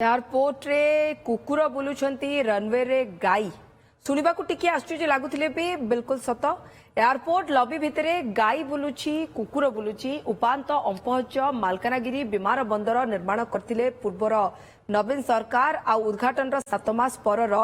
Airport रे कुकुर बुलुछंती runway रे गाई सुनिबा को टिके आश्चर्य लागुथिले भी बिल्कुल सत एयरपोर्ट लॉबी भितरे गाई बुलुची कुकुर बुलुची उपांत अंपहच मालकानगिरी विमान बंदर निर्माण करथिले पूर्वर नवीन सरकार आ उद्घाटन 7 मास परर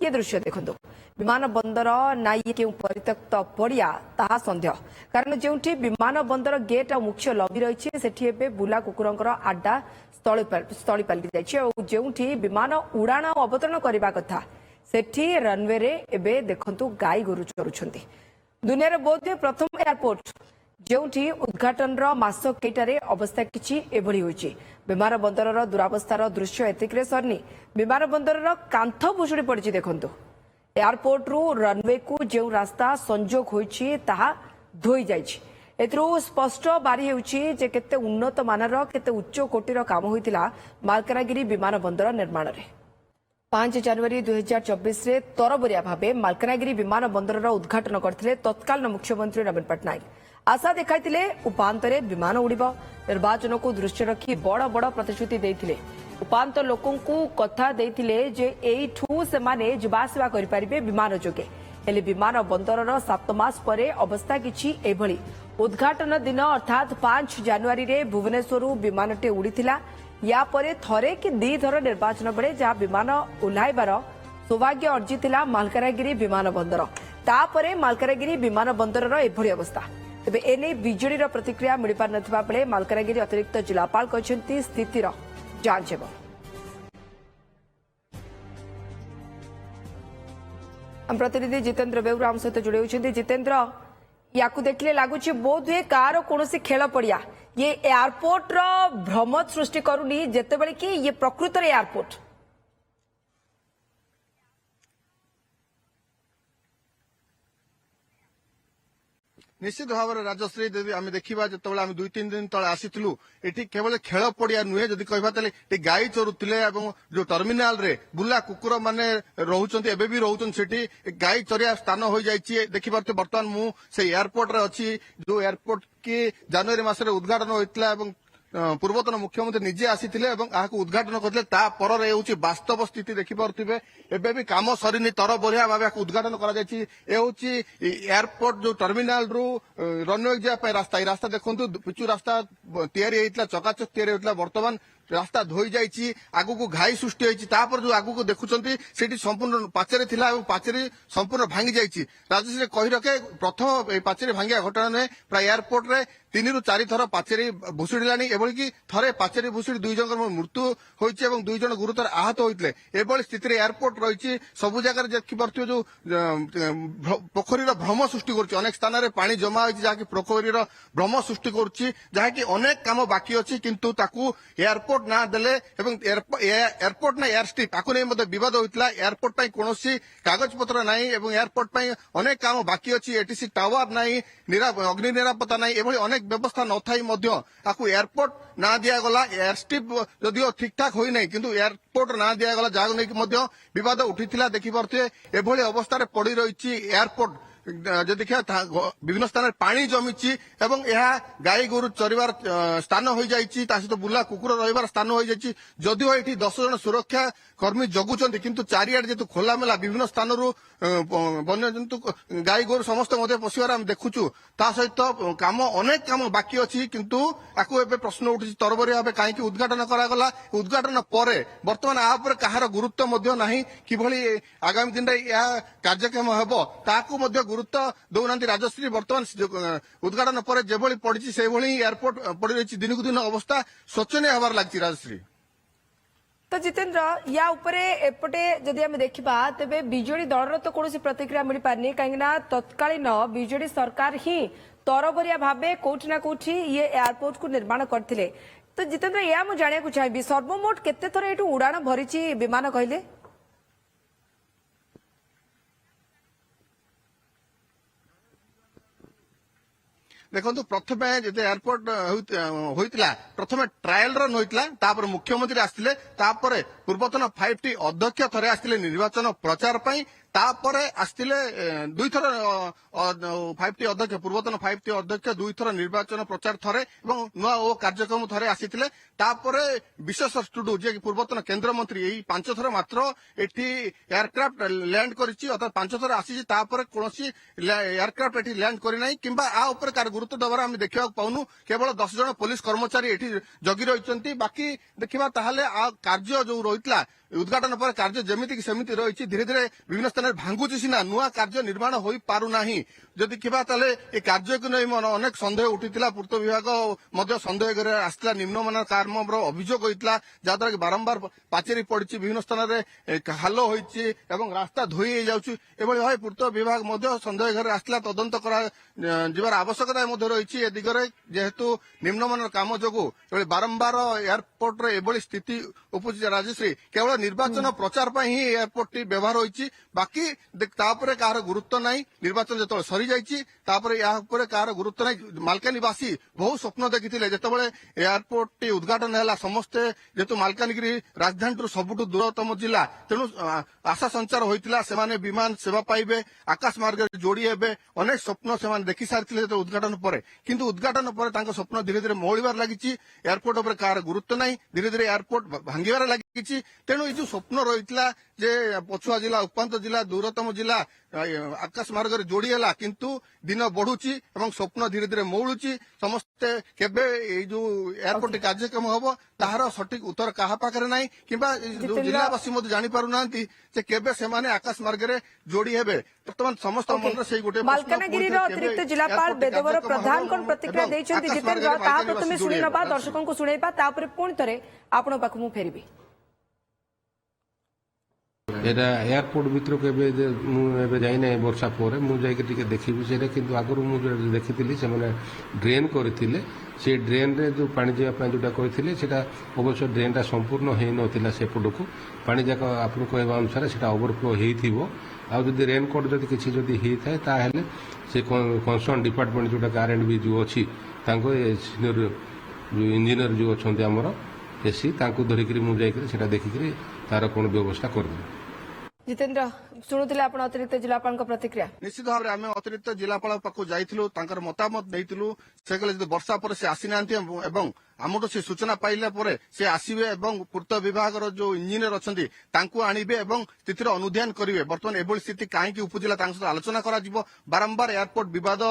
ये दृश्य देखंतु विमान बंदर ना ये केउ परित्यक्त पड़िया ताहा संदेह कारण जेउठी विमान बंदर गेट आ मुख्य लॉबी रही सेठी एबे बुला कुकुरंकर आड्डा स्थली पालि जाइछि और जेउठी विमान उड़ाण और अवतरण करबा कथा सेठी रनवे रे एबे देखंतु गाई गोरु चरुछंती दुनिया रे बोधे प्रथम एयरपोर्ट जेउठी उद्घाटन मास केटारे अवस्था किछि एभली होइछि विमान बंदरर दुरावस्थार दृश्य एतिकरे सरनी विमान बंदरर कांथ भुशुड़ी पड़िछि देखंतु एयरपोर्ट रु रनवे को जो रास्ता संजोग होइछि ताहा धोई जाइछि एथरो स्पष्ट बारी हेउछि जे केते उन्नत मानर केते उच्च कोटिर काम होइतिला मालकानगिरी विमान बंदर निर्माण रे 5 जनवरी 2024 रे तरबरिया भाबे मालकानगिरी विमान बंदरर उद्घाटन करथिले तत्कालीन मुख्यमंत्री नवीन पटनायक आशा देखाइतिले उपांतरे विमान उड़िबो निर्वाचन को दृष्टि रखी बड़ बड़ प्रतिश्रुति देइतिले उपांत लोकं को कथा देइतिले जे एइठू से माने जुबासवा करि परिबे विमान जोगे हेले विमान बंदरर 7 मास परे अवस्था किछि एभली उद्घाटन दिन अर्थात 5 जनवरी रे भुवनेश्वर विमानटे उड़ीथिला या परे थरे कि दी थर निर्वाचन बेले जहाँ विमान ओह्लाइबार सौभाग्य अर्जिथिला मालकानगिरी विमान बंदर तापरे मालकानगिरी विमान बंदरर एभली अवस्था तेबे एने बिजेडीर प्रतिक्रिया मिल पार नथिबा बेले मालकानगिरी अतिरिक्त जिलापाल कहछन्ती स्थितिर जांच हेबो। हम प्रतिनिधि जितेंद्र बेउरा आम सहित जोड़ी होती जितेंद्र या देखले लगुच बोध हुए कार कौन खेल पड़िया ये एयरपोर्ट रो भ्रम सृष्टि करूनी जेते बेले कि ये प्रकृत एयरपोर्ट निश्चित भाव में राजश्री यदि आम देखा जो आम 2-3 दिन तले आसीलु ये केवल खेल पड़िया नुहे जदि कहते गाई चरुले जो टर्मिनाल रे बुला कुकुर माने रोचंती एबे भी रोचंती गाई चरिया स्थान हो जाइए देखिपे बर्तमान मु से एयरपोर्ट रे अच्छी जो एयरपोर्ट की जनवरी मासरे उद्घाटन होता पूर्वतन मुख्यमंत्री निजे आसीथिले उद्घाटन करते पर वास्तव स्थिति देखिपे एबे भी काम सरीनी तर बढ़िया भाव उद्घाटन कर एयरपोर्ट जो टर्मिनाल रु रनवे जाए रास्ता रास्ता देखो पिचु रास्ता तैयारी चकाचक तैयारी बर्तमान रास्ता धोई जाइए आगु को घाई सृष्टि होती जो आगु को देखुंट से संपूर्ण पाचेरी थिला पाचेरी संपूर्ण भांगी जाइए राजश्री कही रखे प्रथम पाचेरी भांगिया घटना नुहे प्राय एयरपोर्ट रे 3 ରୁ 4 थर पाचेरी भुशुड़िलानी एभली कि थरे पाचेरी भुशुड़ी 2 जन मृत्यु होइछि एवं 2 जन गुरुतर आहत होइतले एभली स्थिति रे एयरपोर्ट रहिछि सबु जगह देखिपरथियो जो पोखरीर भ्रम सृष्टि करछि अनेक स्थान रे पानी जमा होइछि जाकि पोखरीर भ्रम सृष्टि करछि जाकि अनेक काम बाकी अछि किंतु ताकू एयरपोर्ट ना देले एवं एयरपोर्ट ना एयर स्ट्रिप ताकू नै मध्ये विवाद होइतला एयरपोर्ट पई कोनोसी कागज पत्र नाही एवं एयरपोर्ट पई अनेक काम बाकी अछि एटीसी टावर नाही अग्नि निरापत्ता नाही एभली अनेक व्यवस्था न थाई एयरपोर्ट ना दिगला एयर स्ट्रिप जदिओ ठीक ठाक होई नहीं किंतु एयरपोर्ट ना दिगला जहाँ नहीं विवाद उठी देखिपे एभली अवस्था पड़ रही एयरपोर्ट जो देखा विभिन्न स्थान पानी जमी एवं यह गाई गोरु चरबार स्थान हो जाइए सहित बुला कुकुर रही स्थान हो जाइए जदिओ ये 10 जन सुरक्षा कर्मी जगुंट किंतु चारिआडे जेतु खोलामेला विभिन्न स्थान वन्य जंतु गाई गोरु समस्त पशिबार आम देखुचु ता सहित काम अनेक काम बाकी अच्छी किंतु आपको एवं प्रश्न उठी तरबरिया भाव कहीं उद्घाटन करागला उद्घाटन पर बर्तमान आपर कहार गुरुत्व ना किभली आगामी दिन में यह कार्यक्रम हेब ताकू गुरुत्व दौना राजश्री बर्तमान उद्घाटन पर जेभली पड़ी से एयरपोर्ट पड़ रही दिन को दिन अवस्था शोचनीय हबार लगी राजश्री। तो जितेंद्र या उपरे एपटे जदि आम देखा तेरे बीजेडी दलर तो कौन प्रतिक्रिया मिल पारनी कहीं तत्कालीन बीजेडी सरकार ही तरबरिया भावे कोठी ना कोठी ये एयरपोर्ट को निर्माण करथिले तो जितेंद्र या मु जानिया चाहिए सर्वमोट केते थर एटू उड़ाण भरिची विमान कहले देखो प्रथम जो एयरपोर्ट होता प्रथम ट्रायल रन होता मुख्यमंत्री आसते पूर्वतन 5T अध्यक्ष थे आसते निर्वाचन प्रचार तापर आसते दुईथर 5T अध्यक्ष पूर्वतन 5T अध्यक्ष दुईथर निर्वाचन प्रचार थरे नुआ ओ कार्यक्रम थरे आसीथिले तापर विशेष टुडू जे पूर्वतन केंद्र मंत्री यही 5 थर मात्र एठी एयरक्राफ्ट लैंड करिछि अर्थात 5 थर आसी तापर कोनोसी एयरक्राफ्ट एठी लैंड करि नाही किंबा आ ऊपर कार गुरुत्व दबार हम देखिबा पाउनु केवल 10 जन पुलिस कर्मचारी एठी जगी रहिचंती बाकी देखिबा ताहाले आ कार्य जो रहितला उद्घाटन पर कार्य जमिति सेमिति रही धीरे धीरे विभिन्न स्थान भांगुची सिना नुआ कार्य निर्माण हो पारु नाही जदि किबा ताले ए कार्य को नहीं अनेक संदेह उठितिला पूर्त विभाग मध्य संदेह करे आस्तिला निम्नमान कार्मर अभियोग होइतला जाद्वारा कि बारंबार पाचेरी पड़िछि विभिन्न स्थान रे हालो होइछि एवं रास्ता धोई हे जाउछि एभଳି भाई पूर्त विभाग मध्य संदेह करे आस्तिला तदंत करा जिबार आवश्यकता मध्य रही ए दिगरे जेहेतु निम्नमान काम जोगु एभଳି बारंबार एयरपोर्ट रे एभଳି स्थिति उपजि राजश्री केवल निर्वाचन प्रचार पर ही एयरपोर्ट टी व्यवहार होइछि बाकी तापरे कार गुरुत्व नहीं निर्वाचन जो सरी जाइछि तापरे या ऊपर कार गुरुत्व नहीं मालकानीवासी बहुत स्वप्न देखिथिले जेतेबेले एयरपोर्ट टी उद्घाटन हैला समस्ते जेतु मालकानगिरी राजधानी सबुठु दूरतम जिला तेणु आशा संचार होइतिला सेमाने विमान सेवा पाइबे आकाश मार्ग जोड़ी हेबे अनेक स्वप्न सेमाने देखि सारिथिले उद्घाटन पर किंतु उद्घाटन पर तांको स्वप्न धीरे धीरे मोहलिबार लागिछि एयरपोर्ट ऊपर कार गुरुत्व नहीं धीरे धीरे एयरपोर्ट भांगिबार लागिछि तेणु जो स्वप्न रही जे पछुआ जिला उपांत जिला दूरतम जिला आकाश मार्ग जोड़ी है किंतु दिन बढ़ुची एवं स्वप्न धीरे धीरे मौलुची समस्ते केबे जो एयरपोर्ट कार्यक्रम हम ताहार सठिक उत्तर क्या पाखे ना कि जिलावासी मत जानी पारु नांती जे केबे सेमाने आकाश मार्ग रे जोड़ी हेबे बर्तमान समस्त मन से गोटे मालकानगिरी अतिरिक्त जिलापाल बेदवर प्रधान कोन प्रतिक्रिया दैछन्ति जितेंद्र ता प्रथमे सुनि नबा दर्शकों को सुनैबा तापर पुणी थरे आपण पाखु मु फेरबी এটা এয়ারপোর্ট ভিতরক ଏବେ ମୁଁ ଏବେ ଯାଇନାହିଁ ବର୍ଷା ପରେ ମୁଁ ଯାଇକି ଟିକେ ଦେଖିବି ସେଇଟା କିନ୍ତୁ ଆଗରୁ ମୁଁ ଯୋଉ ଦେଖିଥିଲି ସେମାନେ ଡ୍ରେନ୍ କରିଥିଲେ ସେ ଡ୍ରେନ୍ରେ ଯୋଉ ପାଣି ଯିବା ପାଇଁ ଯୋଉଟା କହିଥିଲେ ସେଟା ଅବଶ୍ୟ ଡ୍ରେନ୍ଟା ସମ୍ପୂର୍ଣ୍ଣ ହେଇନଥିଲା ସେପଟକୁ ପାଣି ଯାକ ଆପଣଙ୍କ କହିବା ଅନୁସାରେ ସେଟା ଓଭରଫ୍ଲୋ ହେଇଥିବ ଆଉ ଯଦି ରେନ୍କୋଟ୍ ଯଦି କିଛି ଯଦି ହେଇଥାଏ ତାହେଲେ ସେ କନସର୍ନ ଡିପାର୍ଟମେଣ୍ଟ ଯୋଉଟା R&B ଯୋଉ ଅଛି ତାଙ୍କ ସିନିୟର ଯୋଉ ଇଞ୍ଜିନିୟର ଯୋଉ ଅଛନ୍ତି ଆମର ଏସି ତାଙ୍କୁ ଧରିକିରି ମୁଁ ଯାଇକିରି ସେଟା ଦେଖିକିରି ତାର କ'ଣ ବ୍ୟବସ୍ଥା କରିଦେବି जितेंद्र शुणुले आपण अतिरिक्त जिलापाल प्रतिक्रिया निश्चित भाव में अतिरिक्त जिलापाल पाक जाइलु मतामत देइलु से कहले वर्षा पर से आसी नांती एवं आमठू से सूचना पाइला परे से आसीबे एवं पूर्त विभाग जो इंजीनियर अछंती तांकु आनिबे एवं स्थितिर अनुध्यान करिवे वर्तमान एभଳି स्थिति काहेकि उपजिला तांक सहित आलोचना करा जिवो बारंबार एयरपोर्ट विवाद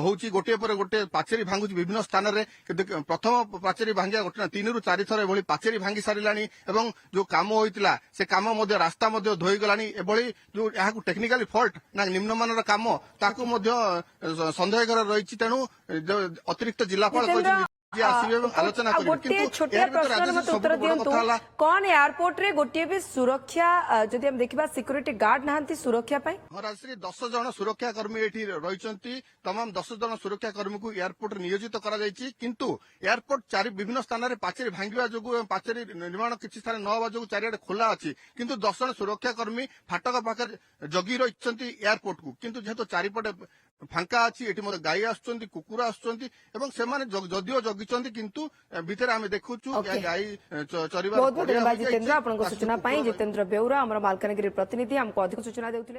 होउची गोटे पर गोटे पाचेरी भांगुची विभिन्न स्थान रे प्रथम पाचेरी भांगिया गोटे 3 ରୁ 4 थर एभଳି पाचेरी भांगी सारिलानी एवं जो काम होइतिला से काम मध्य रास्ता मध्य धोई गलानी एभଳି जो याकु टेक्निकली फॉल्ट ना निम्नमानर काम ताकु मध्य संदेह कर रहिछि तेनु अतिरिक्त जिलापाल आलोचना गोटे छोटिया प्रश्न मत उत्तर दियंतु कौन एयरपोर्ट रे गोटे भी सुरक्षा जदि हम देखिबा सिक्योरिटी गार्ड नाहंती सुरक्षा पई राजश्री 10 जन सुरक्षा कर्मी एठी रहिचंती तमाम 10 जन सुरक्षा कर्मी को एयरपोर्ट नियोजित करा जायछि किंतु एयरपोर्ट चारि विभिन्न स्थान रे पाचेरी भांगिबा जोगु पाचेरी निर्माण किछि स्थान न हवा जोगु चारियाडे खोला अछि किंतु 10 जन सुरक्षा कर्मी फाटक पाकर जगी रहिचंती एयरपोर्ट को किंतु जेतो चारिपटे फांका अछि एठी मोर गाई आछुचंती कुकुर आछुचंती एवं सेमाने जदियो जगिचंती किंतु भितर आमे देखुछु गाई चरिबा बहुत बहुत धन्यवाद जितेंद्र आपनको सूचना पाई जितेंद्र बेउरा हमर मालकानगिरी प्रतिनिधि हमको अधिक सूचना देउथिले।